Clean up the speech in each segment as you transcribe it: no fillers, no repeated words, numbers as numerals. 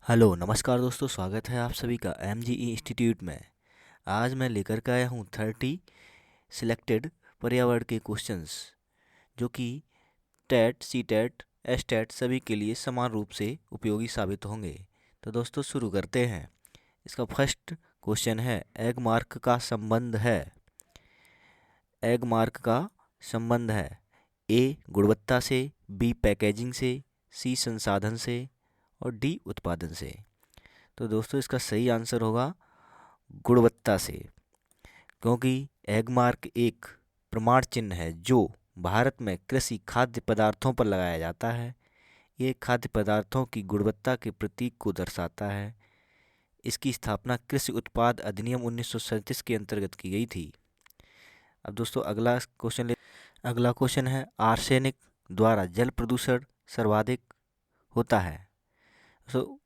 Hello नमस्कार दोस्तों, स्वागत है आप सभी का एमजीई इंस्टीट्यूट में। आज मैं लेकर के आया हूँ 30 सिलेक्टेड पर्यावरण के क्वेश्चंस जो कि TET C TET S TET सभी के लिए समान रूप से उपयोगी साबित होंगे। तो दोस्तों शुरू करते हैं। इसका फर्स्ट क्वेश्चन है, एग मार्क का संबंध है। एग मार्क का संबंध है ए गुणवत्ता से, बी पैकेजिंग से, सी संसाधन से और डी उत्पादन से। तो दोस्तों इसका सही आंसर होगा गुणवत्ता से, क्योंकि एगमार्क एक प्रमाण चिन्ह है जो भारत में कृषि खाद्य पदार्थों पर लगाया जाता है। ये खाद्य पदार्थों की गुणवत्ता के प्रतीक को दर्शाता है। इसकी स्थापना कृषि उत्पाद अधिनियम 1937 के अंतर्गत की गई थी। अब दोस्तों अगला क्वेश्चन है, आर्सेनिक द्वारा जल प्रदूषण सर्वाधिक होता है।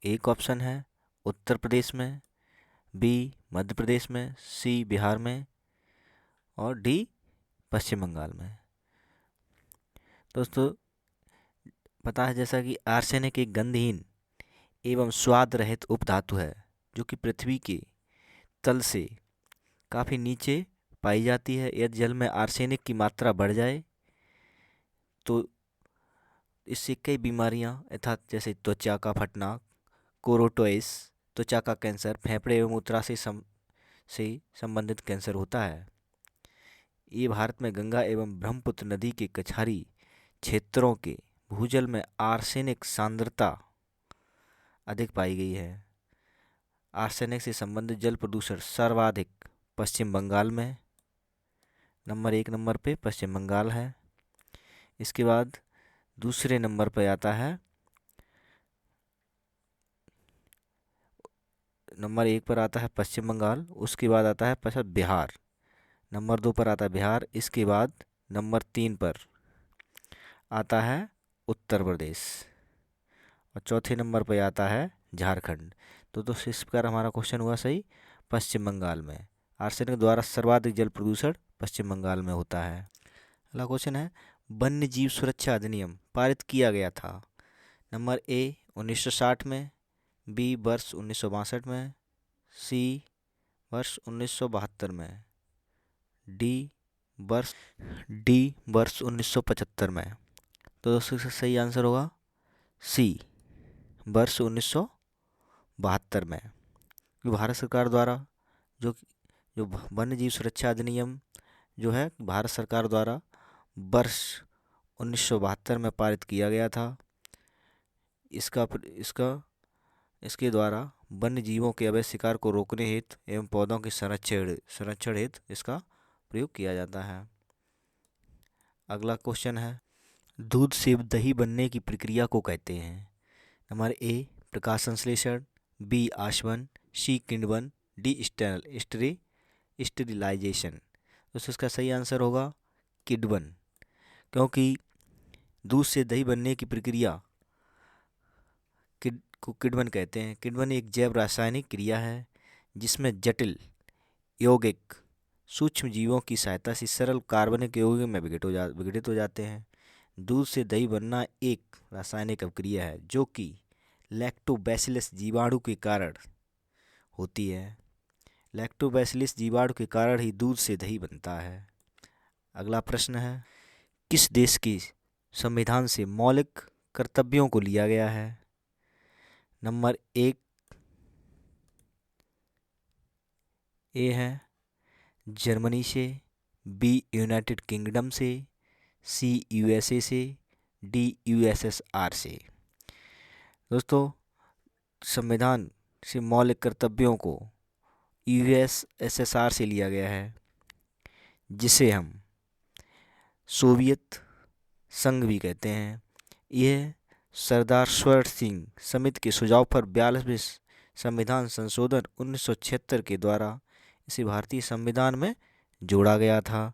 एक ऑप्शन है उत्तर प्रदेश में, बी मध्य प्रदेश में, सी बिहार में और डी पश्चिम बंगाल में। दोस्तों पता है जैसा कि आर्सेनिक एक गंधहीन एवं स्वाद रहित उपधातु है जो कि पृथ्वी के तल से काफ़ी नीचे पाई जाती है। यदि जल में आर्सेनिक की मात्रा बढ़ जाए तो इससे कई बीमारियां अर्थात जैसे त्वचा का फटना, कोरोटोइस, त्वचा का कैंसर, फेफड़े एवं मूत्राशय से संबंधित कैंसर होता है। ये भारत में गंगा एवं ब्रह्मपुत्र नदी के कछारी क्षेत्रों के भूजल में आर्सेनिक सांद्रता अधिक पाई गई है। आर्सेनिक से संबंधित जल प्रदूषण सर्वाधिक पश्चिम बंगाल में, एक नंबर पे पश्चिम बंगाल है। इसके बाद दूसरे नंबर पर आता है, नंबर 1 पर आता है पश्चिम बंगाल, उसके बाद आता है बिहार, नंबर 2 पर आता है बिहार, इसके बाद नंबर 3 पर आता है उत्तर प्रदेश और चौथे नंबर पर आता है झारखंड। तो इस प्रकार हमारा क्वेश्चन हुआ सही, पश्चिम बंगाल में आर्सेनिक द्वारा सर्वाधिक जल प्रदूषण पश्चिम बंगाल में होता है। अगला क्वेश्चन है, वन्य जीव सुरक्षा अधिनियम पारित किया गया था। नंबर ए 1960 में, बी वर्ष 1962 में, सी वर्ष 1972 में, डी वर्ष 1975 में। तो दोस्तों इसका सही आंसर होगा सी वर्ष 1972 में। भारत सरकार द्वारा जो जो वन्य जीव सुरक्षा अधिनियम जो है भारत सरकार द्वारा वर्ष 1972 में पारित किया गया था। इसके द्वारा वन्य जीवों के अवैध शिकार को रोकने हेतु एवं पौधों के संरक्षण हेतु इसका प्रयोग किया जाता है। अगला क्वेश्चन है, दूध से दही बनने की प्रक्रिया को कहते हैं। नंबर ए प्रकाश संश्लेषण, बी आशवन, सी किण्वन, डी स्टेरिलाइजेशन। तो इसका सही आंसर होगा किण्वन, क्योंकि दूध से दही बनने की प्रक्रिया को किण्वन कहते हैं। किण्वन एक जैव रासायनिक क्रिया है जिसमें जटिल यौगिक सूक्ष्म जीवों की सहायता से सरल कार्बनिक यौगिक में विघटित हो जाते हैं। दूध से दही बनना एक रासायनिक अभिक्रिया है जो कि लैक्टोबैसिलस जीवाणु के कारण होती है। लैक्टोबैसिलस जीवाणु के कारण ही दूध से दही बनता है। अगला प्रश्न है, किस देश के संविधान से मौलिक कर्तव्यों को लिया गया है। नंबर 1 ए है जर्मनी से, बी यूनाइटेड किंगडम से, सी यूएसए से, डी यूएसएसआर से। दोस्तों संविधान से मौलिक कर्तव्यों को यूएसएसआर से लिया गया है, जिसे हम सोवियत संघ भी कहते हैं। यह सरदार स्वर्ण सिंह समिति के सुझाव पर 42वें संविधान संशोधन 1976 के द्वारा इसे भारतीय संविधान में जोड़ा गया था।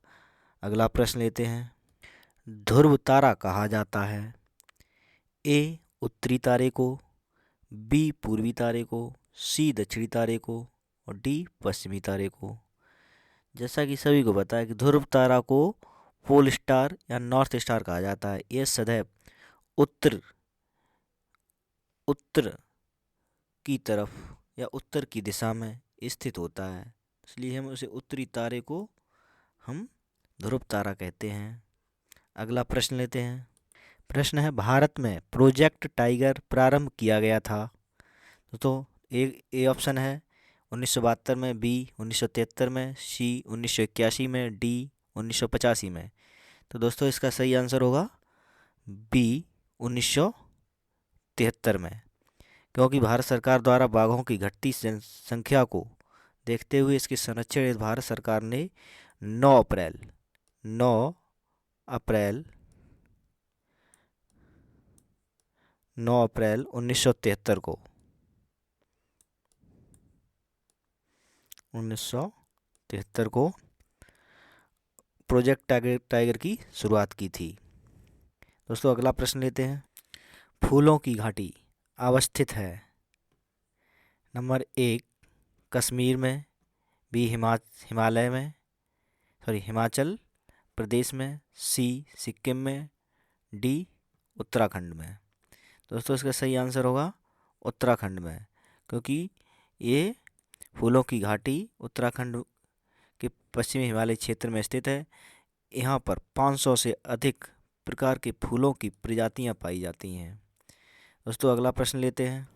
अगला प्रश्न लेते हैं, ध्रुव तारा कहा जाता है। ए उत्तरी तारे को, बी पूर्वी तारे को, सी दक्षिणी तारे को और डी पश्चिमी तारे को। जैसा कि सभी को पता है कि ध्रुव तारा को पोल स्टार या नॉर्थ स्टार कहा जाता है। यह सदैव उत्तर की तरफ या उत्तर की दिशा में स्थित होता है, इसलिए हम उसे उत्तरी तारे को हम ध्रुव तारा कहते हैं। अगला प्रश्न लेते हैं। प्रश्न है, भारत में प्रोजेक्ट टाइगर प्रारंभ किया गया था। तो ए ऑप्शन है 1972 में, बी 1973 में, सी 1981 में, डी 1985 में। तो दोस्तों इसका सही आंसर होगा बी 1973 में, क्योंकि भारत सरकार द्वारा बाघों की घटती संख्या को देखते हुए इसके संरक्षण हेतु भारत सरकार ने 9 अप्रैल 9 अप्रैल 9 अप्रैल 1973 को 1973 को प्रोजेक्ट टाइगर की शुरुआत की थी। दोस्तों अगला प्रश्न लेते हैं। फूलों की घाटी अवस्थित है नंबर 1 कश्मीर में, बी हिमालय में, हिमाचल प्रदेश में, सी सिक्किम में, डी उत्तराखंड में। दोस्तों इसका सही आंसर होगा उत्तराखंड में, क्योंकि ये फूलों की घाटी उत्तराखंड के पश्चिमी हिमालय क्षेत्र में स्थित है। यहाँ पर 500 से अधिक प्रकार के फूलों की प्रजातियाँ पाई जाती हैं। दोस्तों अगला प्रश्न लेते हैं।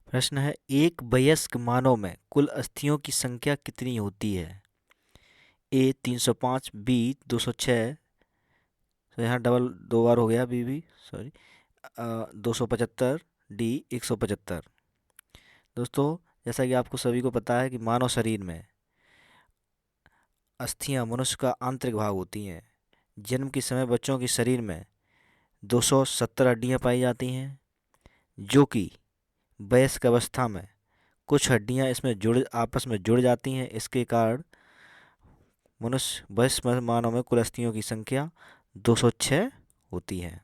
प्रश्न है, एक वयस्क मानव में कुल अस्थियों की संख्या कितनी होती है? ए 305, बी 206, तो यहाँ डबल 2 बार हो गया, बी सॉरी 275, डी 175। दोस्तों जैसा कि आपको सभी को पता है कि मानव शरीर में अस्थियां मनुष्य का आंतरिक भाग होती हैं। जन्म के समय बच्चों के शरीर में 270 हड्डियां पाई जाती हैं, जो कि वयस्क अवस्था में कुछ हड्डियां इसमें आपस में जुड़ जाती हैं। इसके कारण मनुष्य वयस्क मानव में कुल अस्थियों की संख्या 206 होती है।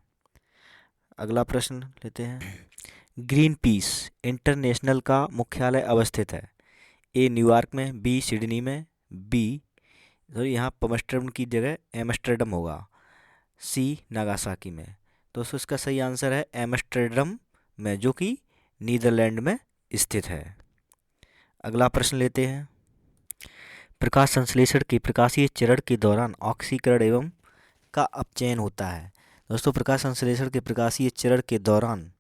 अगला प्रश्न लेते हैं। ग्रीन पीस इंटरनेशनल का मुख्यालय अवस्थित है? ए न्यूयॉर्क में, बी सिडनी में, बी यहाँ पमस्टर्डम की जगह एम्स्टर्डम होगा, सी नागासाकी में। दोस्तों इसका सही आंसर है एम्स्टर्डम में, जो कि नीदरलैंड में स्थित है। अगला प्रश्न लेते हैं। प्रकाश संश्लेषण के प्रकाशीय चरण के दौरान ऑक्सीकरण एवं का अपचयन होता है। दोस्तों प्रकाश संश्लेषण के प्रकाशीय चरण के दौरान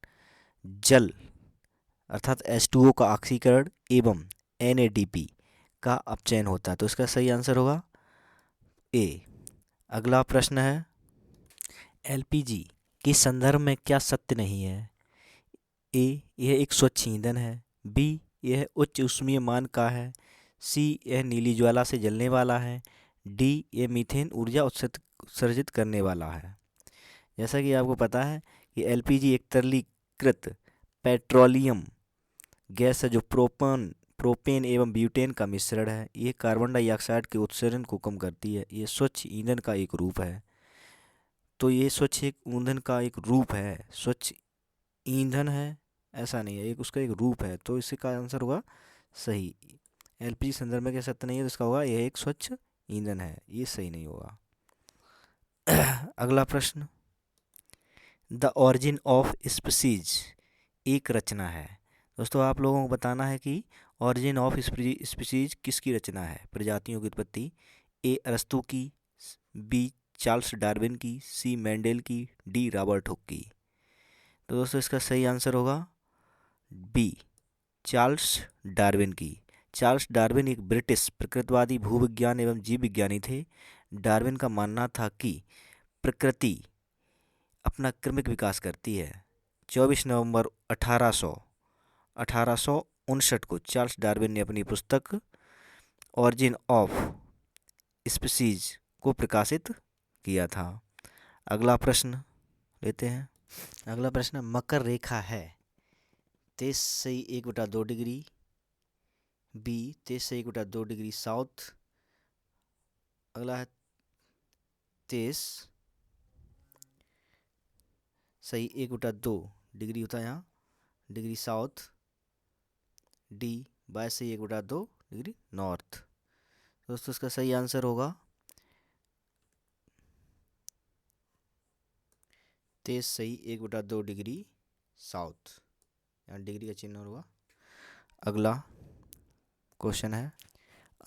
जल अर्थात H2O का ऑक्सीकरण एवं NADP का अपचयन होता है। तो इसका सही आंसर होगा ए। अगला प्रश्न है, LPG के संदर्भ में क्या सत्य नहीं है? ए यह एक स्वच्छ ईंधन है, बी यह उच्च ऊष्मीय मान का है, सी यह नीली ज्वाला से जलने वाला है, डी यह मीथेन ऊर्जा उत्सर्जित करने वाला है। जैसा कि आपको पता है कि LPG एक तरलीकृत पेट्रोलियम गैस है, जो प्रोपेन एवं ब्यूटेन का मिश्रण है। ये कार्बन डाइऑक्साइड के उत्सर्जन को कम करती है। ये स्वच्छ ईंधन का एक रूप है। तो ये स्वच्छ एक ईंधन का एक रूप है, स्वच्छ ईंधन है ऐसा नहीं है, एक उसका एक रूप है। तो इसका आंसर होगा सही। LPG संदर्भ में क्या सत्य नहीं है, तो इसका होगा यह एक स्वच्छ ईंधन है, ये सही नहीं होगा। अगला प्रश्न, द ऑरिजिन ऑफ स्पीसीज एक रचना है। दोस्तों आप लोगों को बताना है कि ऑरिजिन ऑफ स्पीसीज किसकी रचना है, प्रजातियों की उत्पत्ति। ए अरस्तू की, बी चार्ल्स डार्विन की, सी मेंडेल की, डी रॉबर्ट हुक की। तो दोस्तों इसका सही आंसर होगा बी चार्ल्स डार्विन की। चार्ल्स डार्विन एक ब्रिटिश प्रकृतिवादी भूविज्ञान एवं जीव विज्ञानी थे। डार्विन का मानना था कि प्रकृति अपना क्रमिक विकास करती है। 24 नवंबर 1859 को चार्ल्स डार्विन ने अपनी पुस्तक ऑरिजिन ऑफ स्पीसीज को प्रकाशित किया था। अगला प्रश्न लेते हैं। अगला प्रश्न, मकर रेखा है 23 से 1/2 डिग्री, बी 23 से 1/2 डिग्री साउथ, अगला है 23 सही 1/2 डिग्री होता है यहाँ डिग्री साउथ, डी 22 से 1/2 डिग्री नॉर्थ। दोस्तों इसका सही आंसर होगा 23 सही 1/2 डिग्री साउथ, यहाँ डिग्री का चिन्ह होगा। अगला क्वेश्चन है,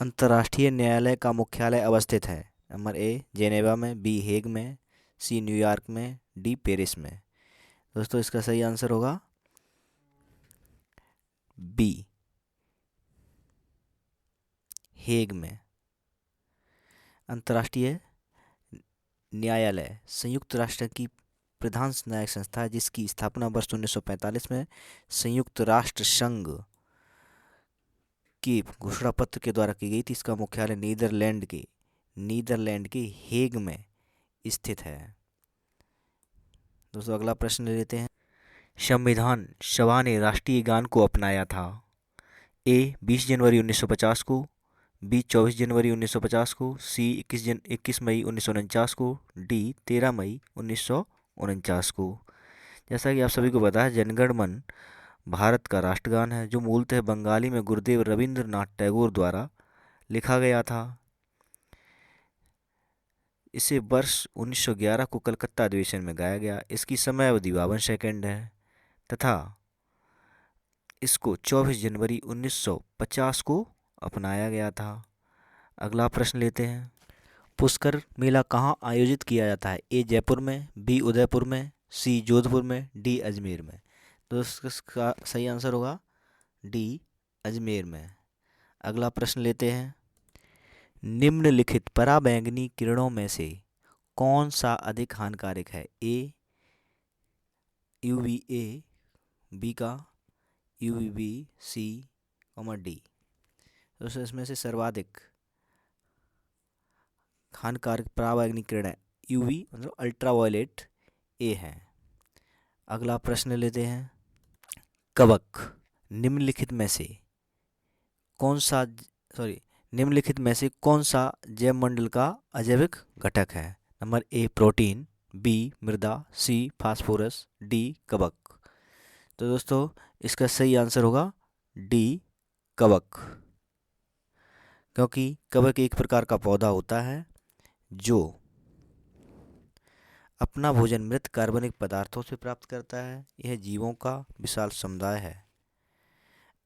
अंतर्राष्ट्रीय न्यायालय का मुख्यालय अवस्थित है? नंबर ए जेनेवा में, बी हेग में, सी न्यूयॉर्क में, डी पेरिस में। दोस्तों इसका सही आंसर होगा बी हेग में। अंतर्राष्ट्रीय न्यायालय संयुक्त राष्ट्र की प्रधान न्यायिक संस्था है, जिसकी स्थापना वर्ष 1945 में संयुक्त राष्ट्र संघ की घोषणा पत्र के द्वारा की गई थी। इसका मुख्यालय नीदरलैंड के हेग में स्थित है। दोस्तों अगला प्रश्न ले लेते हैं, संविधान सभा ने राष्ट्रीय गान को अपनाया था? ए 20 जनवरी 1950 को, बी 24 जनवरी 1950 को, सी 21 मई 1949 को, डी 13 मई 1949 को। जैसा कि आप सभी को पता है, जनगण मन भारत का राष्ट्रगान है, जो मूलतः बंगाली में गुरुदेव रविंद्रनाथ टैगोर द्वारा लिखा गया था। इसे वर्ष 1911 को कलकत्ता अधिवेशन में गाया गया। इसकी समय अवधि 52 सेकंड है तथा इसको 24 जनवरी 1950 को अपनाया गया था। अगला प्रश्न लेते हैं, पुष्कर मेला कहाँ आयोजित किया जाता है? ए जयपुर में, बी उदयपुर में, सी जोधपुर में, डी अजमेर में। तो इसका सही आंसर होगा डी अजमेर में। अगला प्रश्न लेते हैं, निम्नलिखित पराबैंगनी किरणों में से कौन सा अधिक हानिकारक है? ए यूवीए, बी का यूवीबी, सी डी। तो इसमें से सर्वाधिक हानिकारक पराबैंगनी किरण यूवी मतलब अल्ट्रावायलेट ए है। अगला प्रश्न लेते हैं, कवक निम्नलिखित में से कौन सा जैवमंडल का अजैविक घटक है? नंबर ए प्रोटीन, बी मृदा, सी फास्फोरस, डी कवक। तो दोस्तों इसका सही आंसर होगा डी कवक, क्योंकि कवक एक प्रकार का पौधा होता है जो अपना भोजन मृत कार्बनिक पदार्थों से प्राप्त करता है। यह जीवों का विशाल समुदाय है।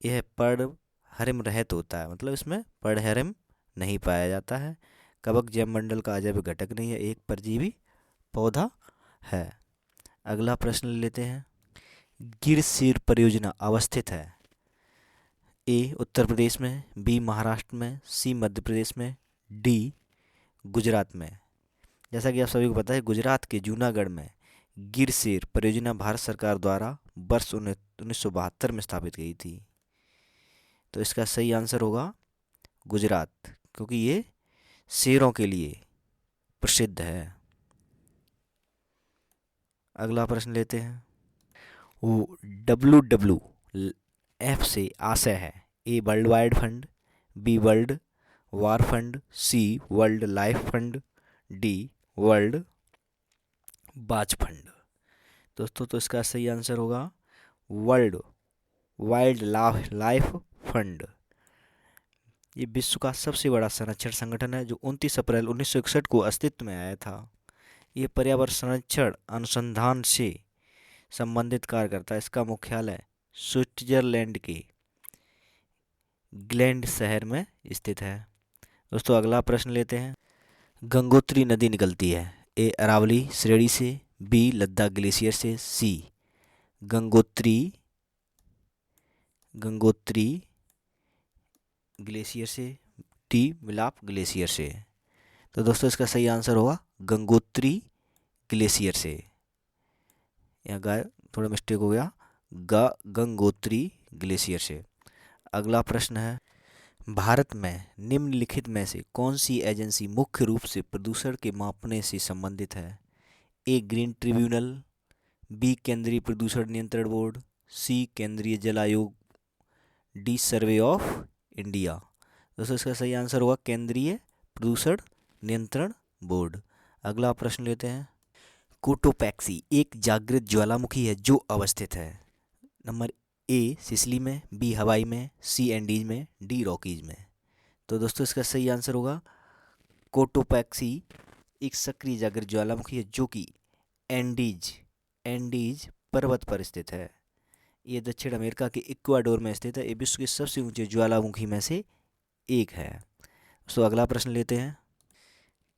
यह पर्णहरिम रहित होता है, मतलब इसमें पर्णहरिम नहीं पाया जाता है। कवक जैवमंडल का अजैविक घटक नहीं है, एक परजीवी पौधा है। अगला प्रश्न लेते हैं, गिर सीर परियोजना अवस्थित है? ए उत्तर प्रदेश में, बी महाराष्ट्र में, सी मध्य प्रदेश में, डी गुजरात में। जैसा कि आप सभी को पता है, गुजरात के जूनागढ़ में गिर सेर परियोजना भारत सरकार द्वारा वर्ष 1972 में स्थापित की थी। तो इसका सही आंसर होगा गुजरात, क्योंकि ये शेरों के लिए प्रसिद्ध है। अगला प्रश्न लेते हैं, वो WWF से आशय है? A world wide fund, B world war fund, C world life fund, D world बाज फंड। दोस्तों तो इसका सही आंसर होगा वर्ल्ड वाइल्ड लाइफ फंड। ये विश्व का सबसे बड़ा संरक्षण संगठन है, जो 29 अप्रैल 1961 को अस्तित्व में आया था। ये पर्यावरण संरक्षण अनुसंधान से संबंधित कार्य करता है। इसका मुख्यालय स्विट्जरलैंड के ग्लैंड शहर में स्थित है। दोस्तों अगला प्रश्न लेते हैं, गंगोत्री नदी निकलती है? ए अरावली श्रेणी से, बी लद्दाख ग्लेशियर से, सी गंगोत्री ग्लेशियर से, डी मिलाप ग्लेशियर से। तो दोस्तों इसका सही आंसर होगा गंगोत्री ग्लेशियर से। यहाँ गाय थोड़ा मिस्टेक हो गया, गंगोत्री ग्लेशियर से। अगला प्रश्न है, भारत में निम्नलिखित में से कौन सी एजेंसी मुख्य रूप से प्रदूषण के मापने से संबंधित है? ए ग्रीन ट्रिब्यूनल, बी केंद्रीय प्रदूषण नियंत्रण बोर्ड, सी केंद्रीय जल आयोग, डी सर्वे ऑफ इंडिया। दोस्तों इसका सही आंसर होगा केंद्रीय प्रदूषण नियंत्रण बोर्ड। अगला प्रश्न लेते हैं, कोटोपैक्सी एक जागृत ज्वालामुखी है जो अवस्थित है? नंबर ए सिसिली में, बी हवाई में, सी एंडीज में, डी रॉकीज में। तो दोस्तों इसका सही आंसर होगा कोटोपैक्सी एक सक्रिय जागृत ज्वालामुखी है जो कि एंडीज पर्वत पर स्थित है। ये दक्षिण अमेरिका के इक्वाडोर में स्थित है। ये विश्व के सबसे ऊंचे ज्वालामुखी में से एक है। दोस्तों अगला प्रश्न लेते हैं।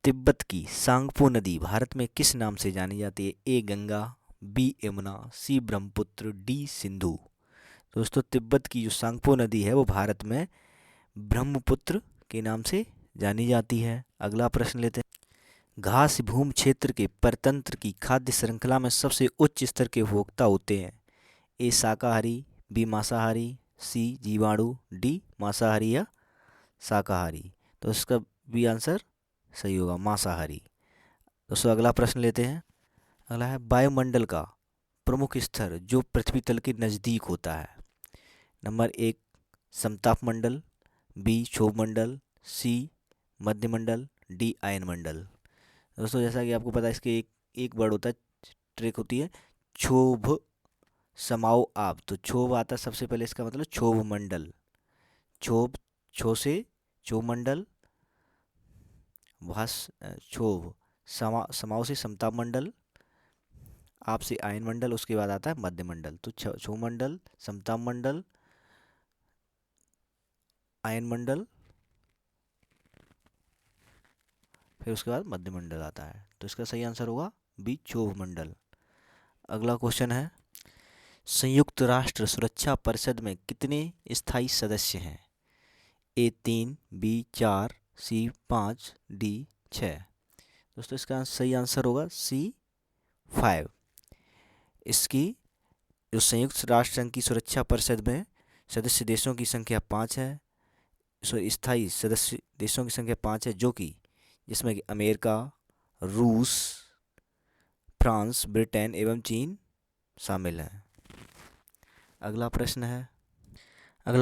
तिब्बत की सांगपो नदी भारत में किस नाम से जानी जाती है? ए गंगा, बी यमुना, सी ब्रह्मपुत्र, डी सिंधु। दोस्तों तिब्बत की जो सांगपो नदी है वो भारत में ब्रह्मपुत्र के नाम से जानी जाती है। अगला प्रश्न लेते हैं। घास भूमि क्षेत्र के परतंत्र की खाद्य श्रृंखला में सबसे उच्च स्तर के उपभोक्ता होते हैं? ए शाकाहारी, बी मांसाहारी, सी जीवाणु, डी मांसाहारी या शाकाहारी। तो इसका बी आंसर सही होगा, मांसाहारी। दोस्तों अगला प्रश्न लेते हैं। अगला है वायुमंडल का प्रमुख स्तर जो पृथ्वी तल के नज़दीक होता है। नंबर 1 समताप मंडल, बी क्षोभ मंडल, सी मध्यमंडल, डी आयन मंडल। दोस्तों जैसा कि आपको पता है इसके एक वर्ड होता है, ट्रिक होती है, क्षोभ समाओ आप। तो क्षोभ आता है सबसे पहले, इसका मतलब क्षोभ मंडल। क्षोभ, क्षो से क्षोभ मंडल, भास क्षोभ, समाओ से समताप मंडल, आप से आयन मंडल, उसके बाद आता है मध्यमंडल। तो क्षोभ मंडल, समताप मंडल, आयन मंडल, फिर उसके बाद मध्यमंडल आता है। तो इसका सही आंसर होगा बी क्षोभ मंडल। अगला क्वेश्चन है, संयुक्त राष्ट्र सुरक्षा परिषद में कितने स्थायी सदस्य हैं? ए 3, बी 4, सी 5, डी 6। दोस्तों इसका सही आंसर होगा सी 5। इसकी जो संयुक्त राष्ट्र संघ की सुरक्षा परिषद में सदस्य देशों की संख्या 5 है। स्थायी सदस्य देशों की संख्या 5 है, जो कि जिसमें कि अमेरिका, रूस, फ्रांस, ब्रिटेन एवं चीन शामिल हैं। अगला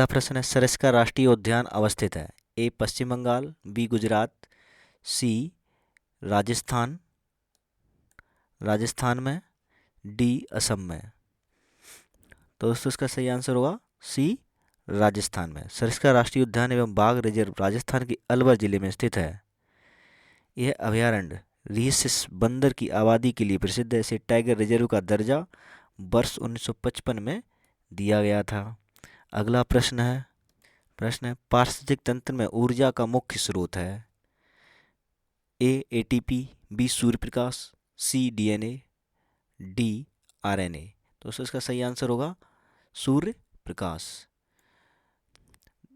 प्रश्न है सरिस्का राष्ट्रीय उद्यान अवस्थित है? ए पश्चिम बंगाल, बी गुजरात, सी राजस्थान में, डी असम में। तो दोस्तों इसका सही आंसर होगा सी राजस्थान में। सरिस्का राष्ट्रीय उद्यान एवं बाघ रिजर्व राजस्थान के अलवर जिले में स्थित है। यह अभयारण्य रीसिस बंदर की आबादी के लिए प्रसिद्ध है। इसे टाइगर रिजर्व का दर्जा वर्ष 1955 में दिया गया था। अगला प्रश्न है पारिस्थितिक तंत्र में ऊर्जा का मुख्य स्रोत है? ए एटीपी, बी सूर्य प्रकाश, सी डीएनए, डी आरएनए। तो इसका सही आंसर होगा सूर्य प्रकाश।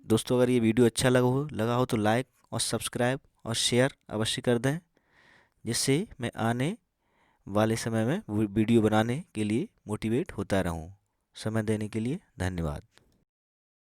दोस्तों अगर ये वीडियो अच्छा लगा हो तो लाइक और सब्सक्राइब और शेयर अवश्य कर दें, जिससे मैं आने वाले समय में वीडियो बनाने के लिए मोटिवेट होता रहूं। समय देने के लिए धन्यवाद।